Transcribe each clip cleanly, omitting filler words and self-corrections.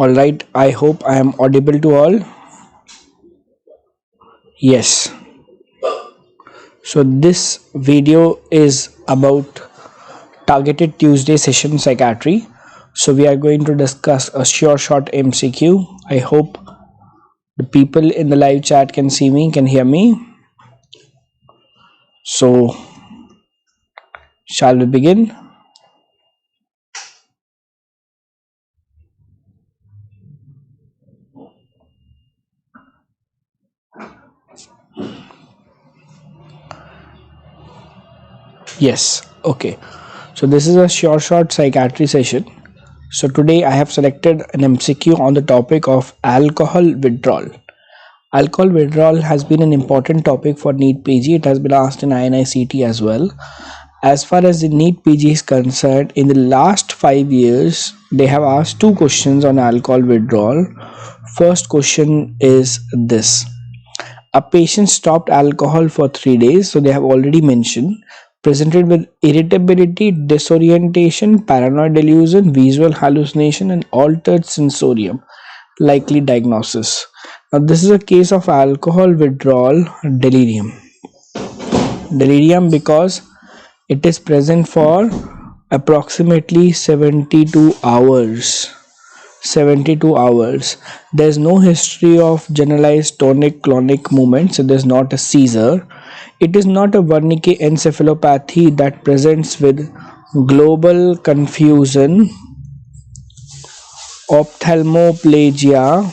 All right, I hope I am audible to all. Yes. So this video is about targeted Tuesday session psychiatry. So we are going to discuss a short MCQ. I hope the people in the live chat can see me, can hear me. So shall we begin? Yes. Okay. So this is a short psychiatry session. So today I have selected an MCQ on the topic of alcohol withdrawal. Alcohol withdrawal has been an important topic for NEET PG. It has been asked in INICET as well. As far as the NEET PG is concerned, in the last 5 years, they have asked two questions on alcohol withdrawal. First question is this: a patient stopped alcohol for 3 days, so they have already mentioned, presented with irritability, disorientation, paranoid delusion, visual hallucination, and altered sensorium. Likely diagnosis. Now, this is a case of alcohol withdrawal delirium. Delirium because it is present for approximately 72 hours. 72 hours. There's no history of generalized tonic clonic movements. So there's not a seizure. It is not a Wernicke encephalopathy that presents with global confusion, ophthalmoplegia,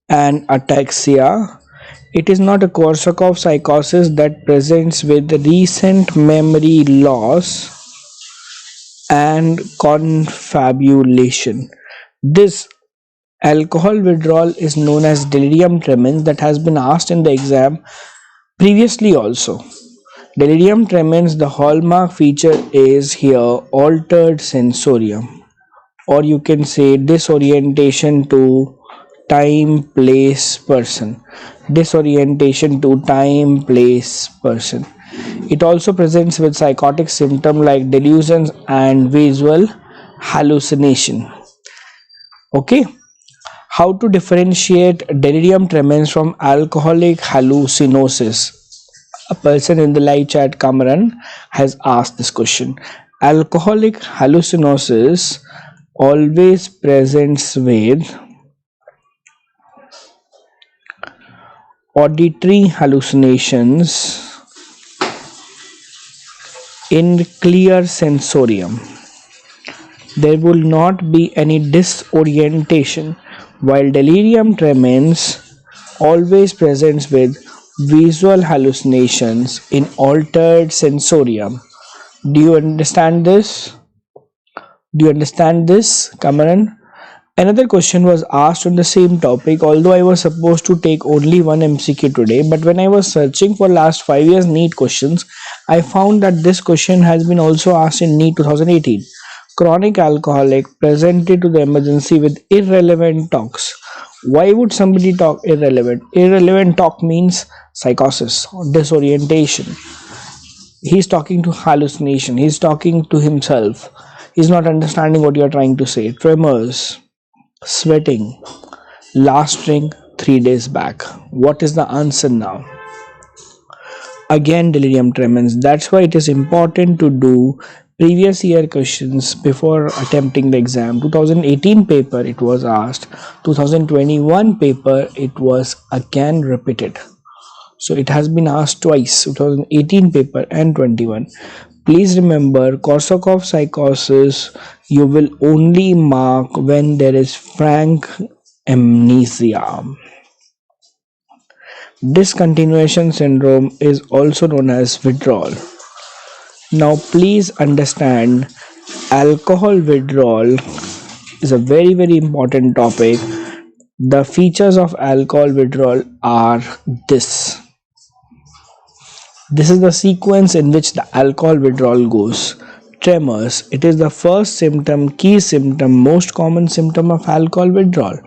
and ataxia. It is not a Korsakoff psychosis that presents with recent memory loss and confabulation. This alcohol withdrawal is known as delirium tremens that has been asked in the exam previously also. Delirium tremens, the hallmark feature is here altered sensorium, or you can say disorientation to time, place, person. Disorientation to time, place, person. It also presents with psychotic symptoms like delusions and visual hallucination. Okay. How to differentiate delirium tremens from alcoholic hallucinosis? A person in the live chat, Kamran, has asked this question. Alcoholic hallucinosis always presents with auditory hallucinations in clear sensorium. There will not be any disorientation, while delirium tremens always presents with visual hallucinations in altered sensorium. Do you understand this? Do you understand this, Kamaran? Another question was asked on the same topic, although I was supposed to take only one MCQ today, but when I was searching for last 5 years NEET questions, I found that this question has been also asked in NEET 2018. Chronic alcoholic presented to the emergency with irrelevant talks. Why would somebody talk irrelevant? Irrelevant talk means psychosis or disorientation. He's talking to hallucination. He's talking to himself. He's not understanding what you're trying to say. Tremors, sweating, last drink 3 days back. What is the answer now? Again, delirium tremens. That's why it is important to do previous year questions before attempting the exam. 2018 paper it was asked, 2021 paper it was again repeated. So it has been asked twice, 2018 paper and 21. Please remember, Korsakoff psychosis you will only mark when there is frank amnesia. Discontinuation syndrome is also known as withdrawal. Now please understand, alcohol withdrawal is a very important topic. The features of alcohol withdrawal are this. This is the sequence in which the alcohol withdrawal goes. Tremors, it is the first symptom, key symptom, most common symptom of alcohol withdrawal,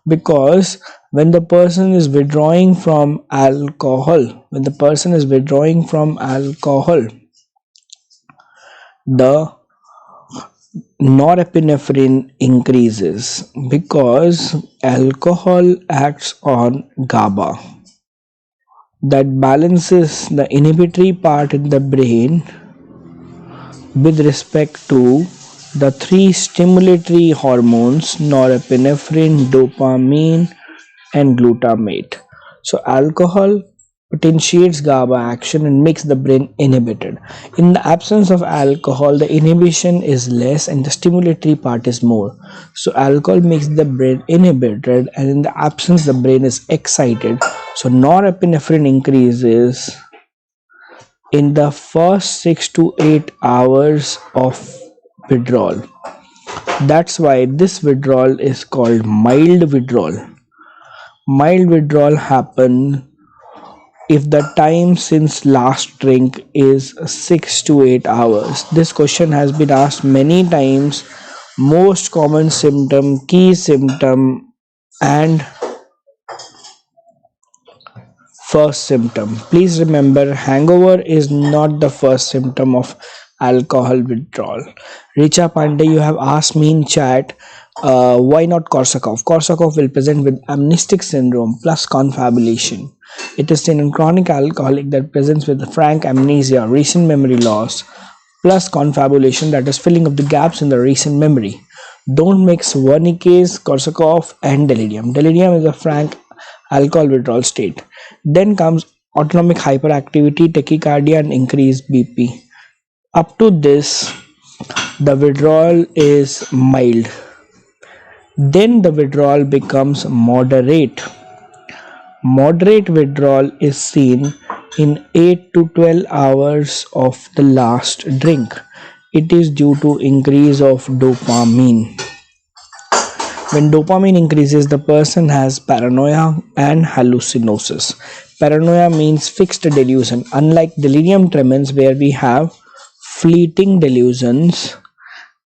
because when the person is withdrawing from alcohol, the norepinephrine increases because alcohol acts on GABA that balances the inhibitory part in the brain with respect to the three stimulatory hormones norepinephrine, dopamine, and glutamate. So, alcohol potentiates GABA action and makes the brain inhibited. In the absence of alcohol, the inhibition is less and the stimulatory part is more. So, alcohol makes the brain inhibited, and in the absence, the brain is excited. So, norepinephrine increases in the first 6 to 8 hours of withdrawal. That's why this withdrawal is called mild withdrawal. Mild withdrawal happen if the time since last drink is 6 to 8 hours. This question has been asked many times. Most common symptom, key symptom, and first symptom. Please remember, hangover is not the first symptom of alcohol withdrawal. Richa Pandey, you have asked me in chat, why not Korsakov? Korsakov will present with amnestic syndrome plus confabulation. It is seen in chronic alcoholic that presents with frank amnesia, recent memory loss, plus confabulation, that is filling of the gaps in the recent memory. Don't mix Wernicke's, Korsakov, and delirium. Delirium is a frank alcohol withdrawal state. Then comes autonomic hyperactivity, tachycardia, and increased BP. Up to this, the withdrawal is mild. Then the withdrawal becomes moderate. Moderate withdrawal is seen in 8 to 12 hours of the last drink. It is due to increase of dopamine. When dopamine increases, the person has paranoia and hallucinosis. Paranoia means fixed delusion. Unlike delirium tremens, where we have fleeting delusions,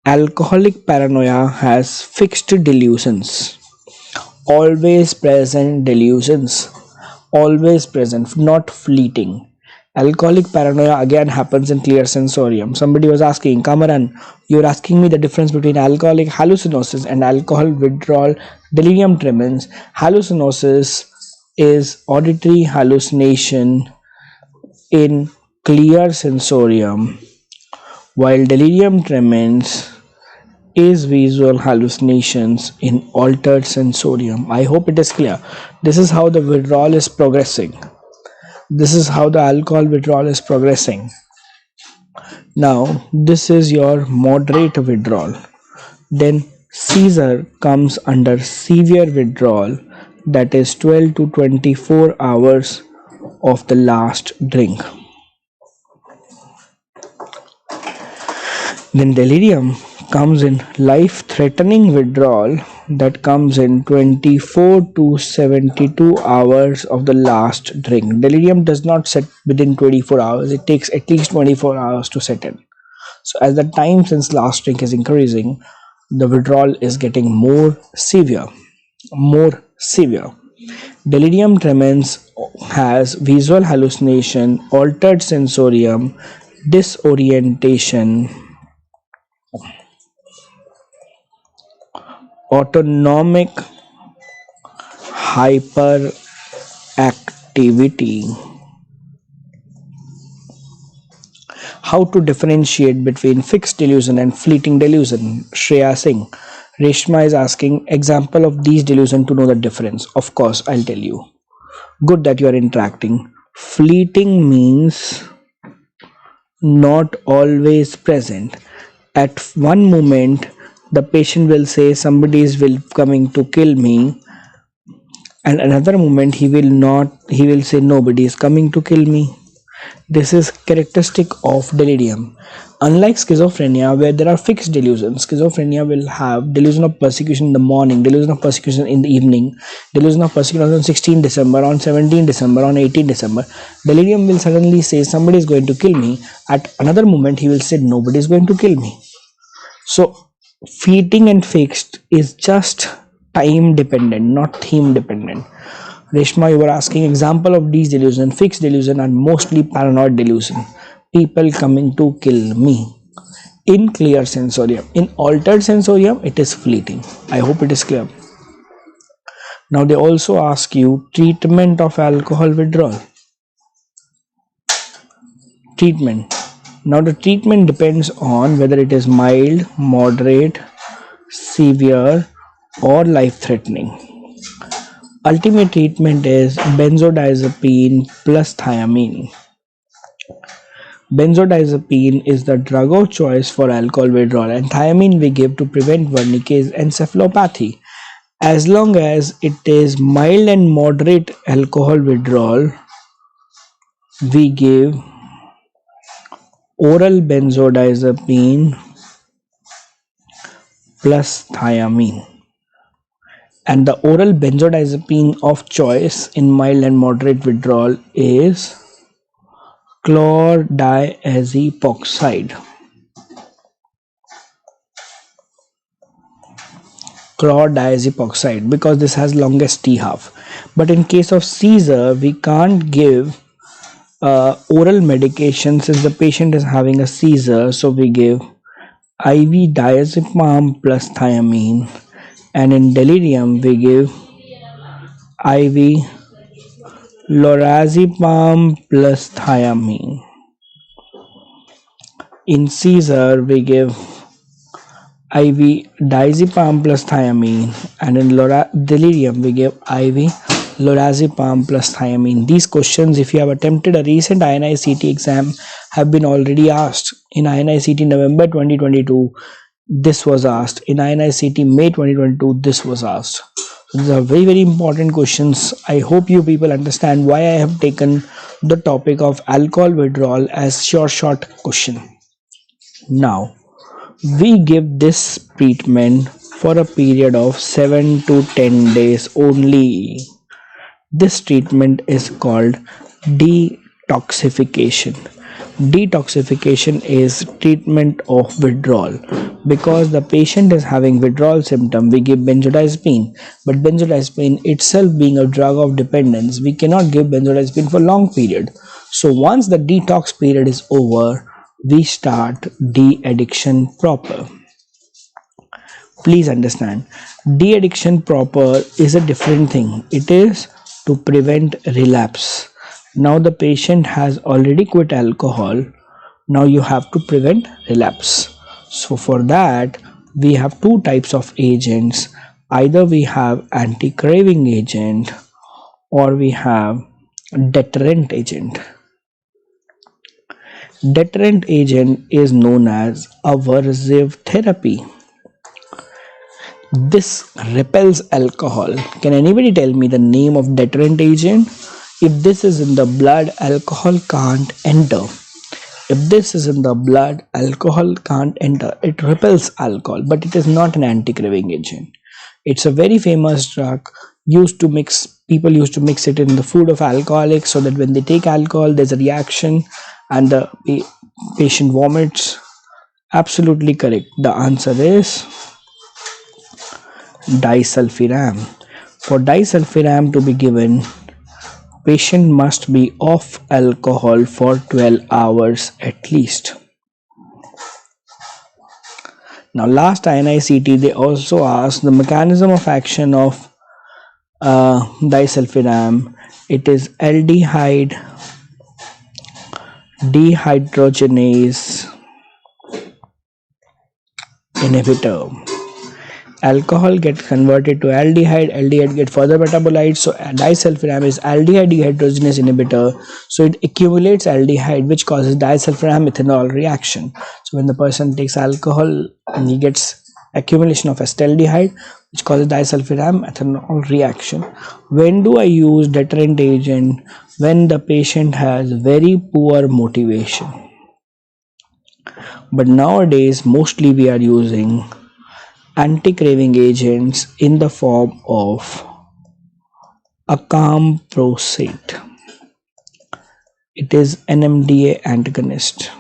alcoholic paranoia has fixed delusions. Always present delusions. Always present, not fleeting. Alcoholic paranoia again happens in clear sensorium. Somebody was asking, Kamaran, you're asking me the difference between alcoholic hallucinosis and alcohol withdrawal delirium tremens. Hallucinosis is auditory hallucination in clear sensorium, while delirium tremens is visual hallucinations in altered sensorium. I hope it is clear. This is how the withdrawal is progressing. This is how the alcohol withdrawal is progressing. Now, this is your moderate withdrawal. Then seizure comes under severe withdrawal, that is 12 to 24 hours of the last drink. Then delirium comes in life-threatening withdrawal, that comes in 24 to 72 hours of the last drink. Delirium does not set within 24 hours. It takes at least 24 hours to set in. So as the time since last drink is increasing, the withdrawal is getting more severe. More severe. Delirium tremens has visual hallucination, altered sensorium, disorientation, autonomic hyperactivity. How to differentiate between fixed delusion and fleeting delusion? Shreya Singh. Reshma is asking example of these delusion to know the difference. Of course, I'll tell you. Good that you are interacting. Fleeting means not always present. At one moment, the patient will say somebody is coming to kill me, and another moment he will say nobody is coming to kill me. This is characteristic of delirium. Unlike schizophrenia, where there are fixed delusions, schizophrenia will have delusion of persecution in the morning, delusion of persecution in the evening, delusion of persecution on 16 December, on 17 December, on 18 December. Delirium will suddenly say somebody is going to kill me. At another moment, he will say nobody is going to kill me. So, fleeting and fixed is just time dependent, not theme dependent. Reshma, you were asking example of these delusion. Fixed delusion are mostly paranoid delusion. People coming to kill me. in clear sensorium. In altered sensorium, it is fleeting. I hope it is clear. Now they also ask you treatment of alcohol withdrawal. Treatment. Now the treatment depends on whether it is mild, moderate, severe, or life-threatening. Ultimate treatment is benzodiazepine plus thiamine. Benzodiazepine is the drug of choice for alcohol withdrawal, and thiamine we give to prevent Wernicke's encephalopathy. As long as it is mild and moderate alcohol withdrawal, we give oral benzodiazepine plus thiamine. And the oral benzodiazepine of choice in mild and moderate withdrawal is chlordiazepoxide. Chlordiazepoxide, because this has longest T half. But in case of seizure, we can't give oral medication since the patient is having a seizure, so we give IV diazepam plus thiamine, and in delirium we give IV lorazepam plus thiamine. In seizure we give IV diazepam plus thiamine, and in delirium we give IV lorazepam plus thiamine. These questions, if you have attempted a recent INICET exam, have been already asked. In INICET November 2022, this was asked. In INICET May 2022, this was asked. So these are very important questions. I hope you people understand why I have taken the topic of alcohol withdrawal as short question. Now, we give this treatment for a period of 7 to 10 days only. This treatment is called detoxification. Detoxification is treatment of withdrawal. Because the patient is having withdrawal symptom, we give benzodiazepine. But benzodiazepine itself being a drug of dependence, we cannot give benzodiazepine for long period. So once the detox period is over, we start de-addiction proper. Please understand, de-addiction proper is a different thing. It is to prevent relapse. Now the patient has already quit alcohol. Now you have to prevent relapse. So for that, we have two types of agents. Either we have anti-craving agent or we have deterrent agent. Deterrent agent is known as aversive therapy. This repels alcohol. Can anybody tell me the name of deterrent agent? If this is in the blood, alcohol can't enter. If this is in the blood, alcohol can't enter. It repels alcohol, but it is not an anti-craving agent. It's a very famous drug people used to mix it in the food of alcoholics so that when they take alcohol, there's a reaction and the patient vomits. Absolutely correct. The answer is disulfiram. For disulfiram to be given, patient must be off alcohol for 12 hours at least. Now last INICET, they also asked the mechanism of action of disulfiram. It is aldehyde dehydrogenase inhibitor. Alcohol gets converted to aldehyde gets further metabolized, so disulfiram is aldehyde dehydrogenase inhibitor, so it accumulates aldehyde which causes disulfiram ethanol reaction. So when the person takes alcohol and he gets accumulation of acetaldehyde which causes disulfiram ethanol reaction. When do I use deterrent agent? When the patient has very poor motivation. But nowadays mostly we are using anti-craving agents in the form of acamprosate. It is NMDA antagonist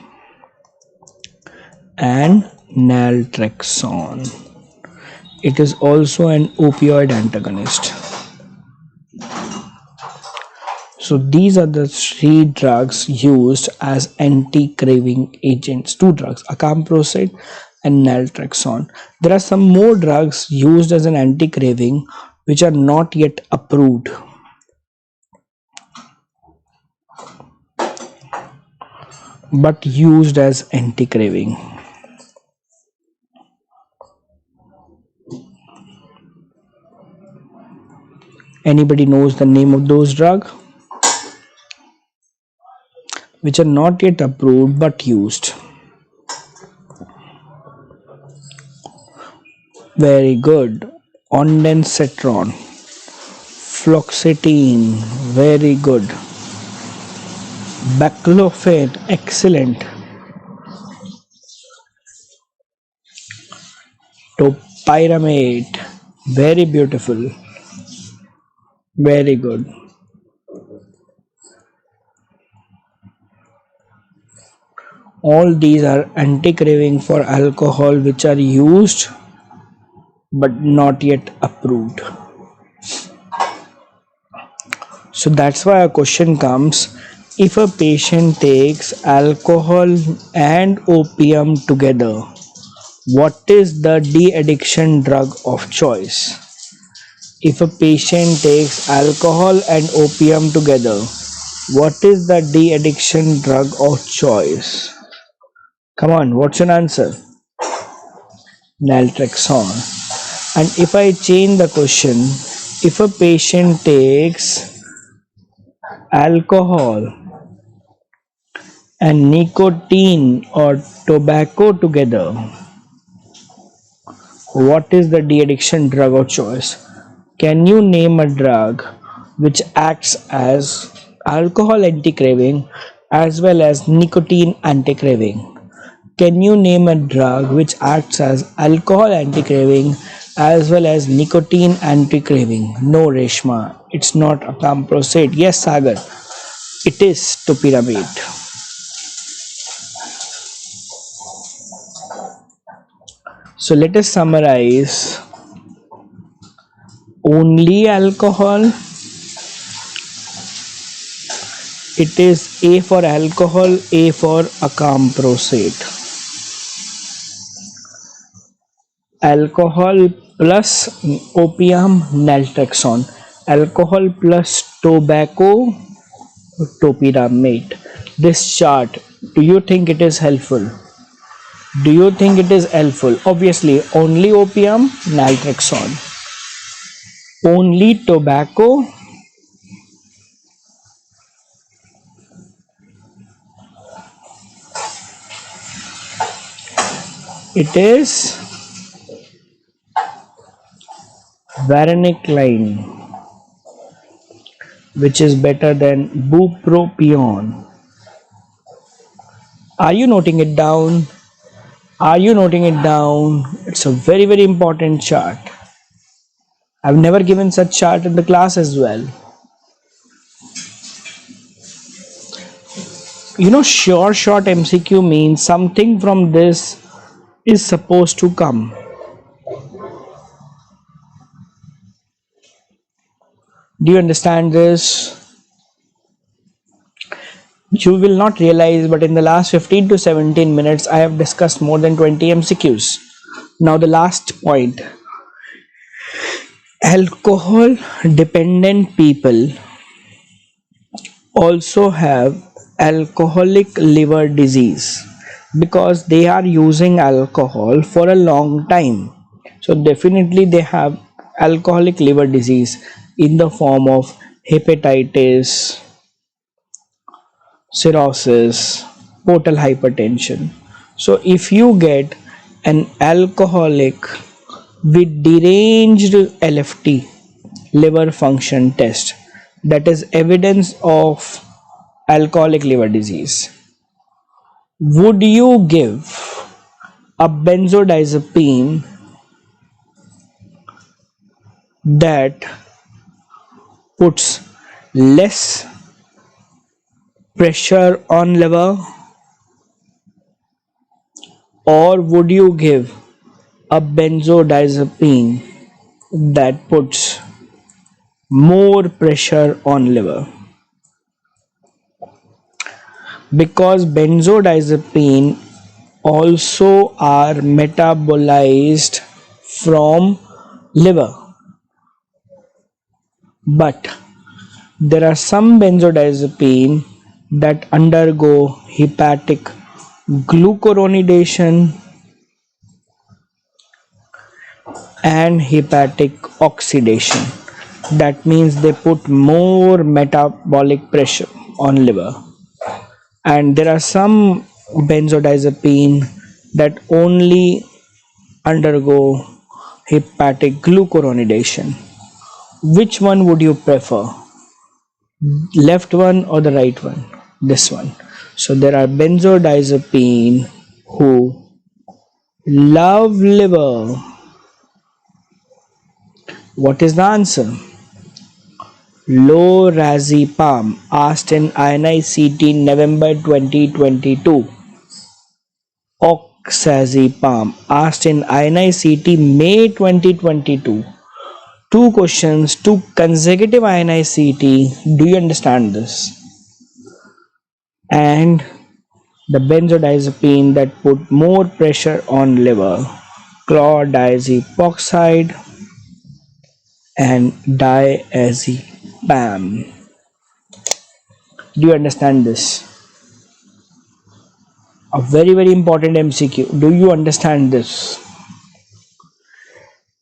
and naltrexone. It is also an opioid antagonist. So these are the three drugs used as anti-craving agents. Two drugs, acamprosate and naltrexone. There are some more drugs used as an anti-craving which are not yet approved, but used as anti-craving. Anybody knows the name of those drugs which are not yet approved but used? Very good. Ondansetron, fluoxetine, very good. Baclofen, excellent. Topiramate, very beautiful, very good. All these are anti-craving for alcohol which are used but not yet approved. So that's why a question comes, if a patient takes alcohol and opium together, what is the de-addiction drug of choice? If a patient takes alcohol and opium together, what is the de-addiction drug of choice? Come on, what's your answer? Naltrexone. And if I change the question, if a patient takes alcohol and nicotine or tobacco together, what is the de-addiction drug of choice? Can you name a drug which acts as alcohol anti-craving as well as nicotine anti-craving? Can you name a drug which acts as alcohol anti-craving as well as nicotine anti-craving? No, Reshma, it's not acamprosate. Yes, Sagar, it is topiramate. So let us summarize. Only alcohol. It is A for alcohol, A for acamprosate. Alcohol plus opium, naltrexone. Alcohol plus tobacco, topiramate. This chart, do you think it is helpful? Do you think it is helpful? Obviously, only opium, naltrexone. Only tobacco, it is varenicline, which is better than bupropion. Are you noting it down? Are you noting it down? It's a very, very important chart. I've never given such chart in the class as well. You know, sure short MCQ means something from this is supposed to come. Do you understand this? You will not realize, but in the last 15 to 17 minutes, I have discussed more than 20 MCQs. Now the last point. Alcohol dependent people also have alcoholic liver disease because they are using alcohol for a long time. So definitely they have alcoholic liver disease in the form of hepatitis, cirrhosis, portal hypertension. So if you get an alcoholic with deranged LFT, liver function test, that is evidence of alcoholic liver disease, would you give a benzodiazepine that puts less pressure on liver, or would you give a benzodiazepine that puts more pressure on liver? because benzodiazepine also are metabolized from liver, but there are some benzodiazepine that undergo hepatic glucuronidation and hepatic oxidation. That means they put more metabolic pressure on liver. And there are some benzodiazepine that only undergo hepatic glucuronidation. Which one would you prefer? Left one or the right one? This one. So there are benzodiazepine who love liver. What is the answer? Lorazepam, asked in INICET November 2022. Oxazepam, asked in INICET May 2022. Two questions, two consecutive INICET. Do you understand this? And the benzodiazepine that put more pressure on liver, chlordiazepoxide and diazepam. Do you understand this? A very important MCQ. Do you understand this?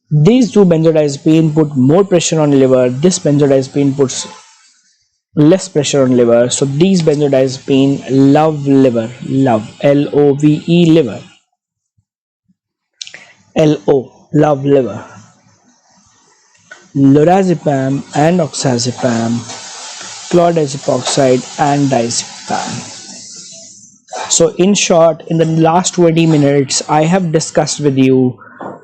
These two benzodiazepine put more pressure on liver. This benzodiazepine puts less pressure on liver. So these benzodiazepine love liver. Love. Love liver. Love liver. Lorazepam and oxazepam, chlordiazepoxide and diazepam. So in short, in the last 20 minutes, I have discussed with you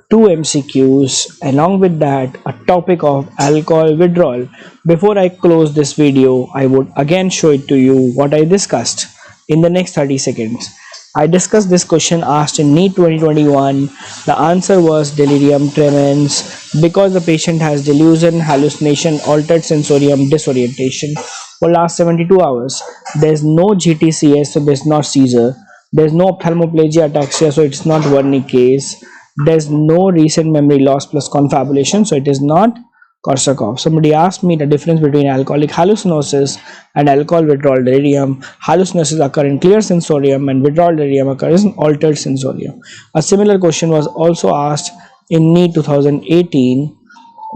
two MCQs, along with that a topic of alcohol withdrawal. Before I close this video, I would again show it to you what I discussed in the next 30 seconds. I discussed this question asked in NEET 2021. The answer was delirium tremens because the patient has delusion, hallucination, altered sensorium, disorientation for last 72 hours. There's no GTCS, so there's not seizure. There's no ophthalmoplegia ataxia, so it's not Wernicke case. There's no recent memory loss plus confabulation, so it is not Korsakoff. Somebody asked me the difference between alcoholic hallucinosis and alcohol withdrawal delirium. Hallucinosis occur in clear sensorium and withdrawal delirium occurs in altered sensorium. A similar question was also asked in NEET 2018,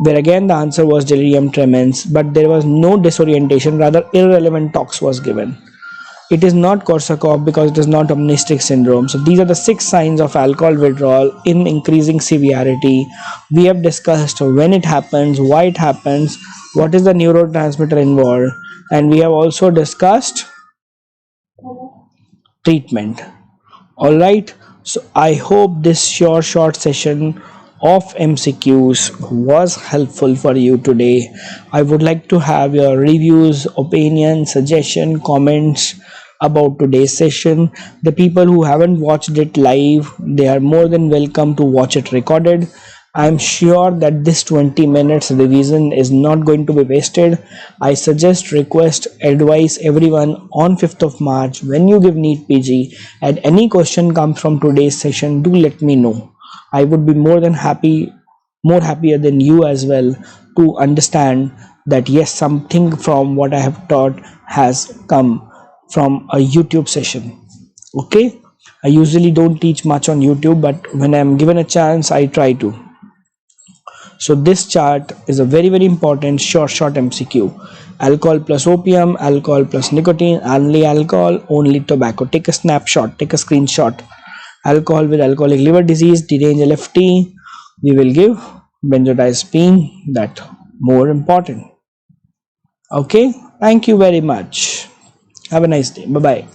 where again the answer was delirium tremens, but there was no disorientation, rather irrelevant talks was given. It is not Korsakoff because it is not amnestic syndrome. So these are the 6 signs of alcohol withdrawal in increasing severity. We have discussed when it happens, why it happens, what is the neurotransmitter involved, and we have also discussed treatment. All right, so I hope this short session of MCQs was helpful for you today. I would like to have your reviews, opinions, suggestion, comments about today's session. The people who haven't watched it live, they are more than welcome to watch it recorded. I'm sure that this 20 minutes revision is not going to be wasted. I suggest, request, advise everyone on 5th of March when you give NEET PG and any question comes from today's session, do let me know. I would be more than happy, more happier than you as well, to understand that yes, something from what I have taught has come from a YouTube session. Okay, I usually don't teach much on YouTube, but when I'm given a chance, I try to. So this chart is a very important short MCQ. Alcohol plus opium, alcohol plus nicotine, only alcohol, only tobacco. Take a snapshot, take a screenshot. Alcohol with alcoholic liver disease, derange LFT. We will give benzodiazepine, that more important. Okay, thank you very much. Have a nice day. Bye bye.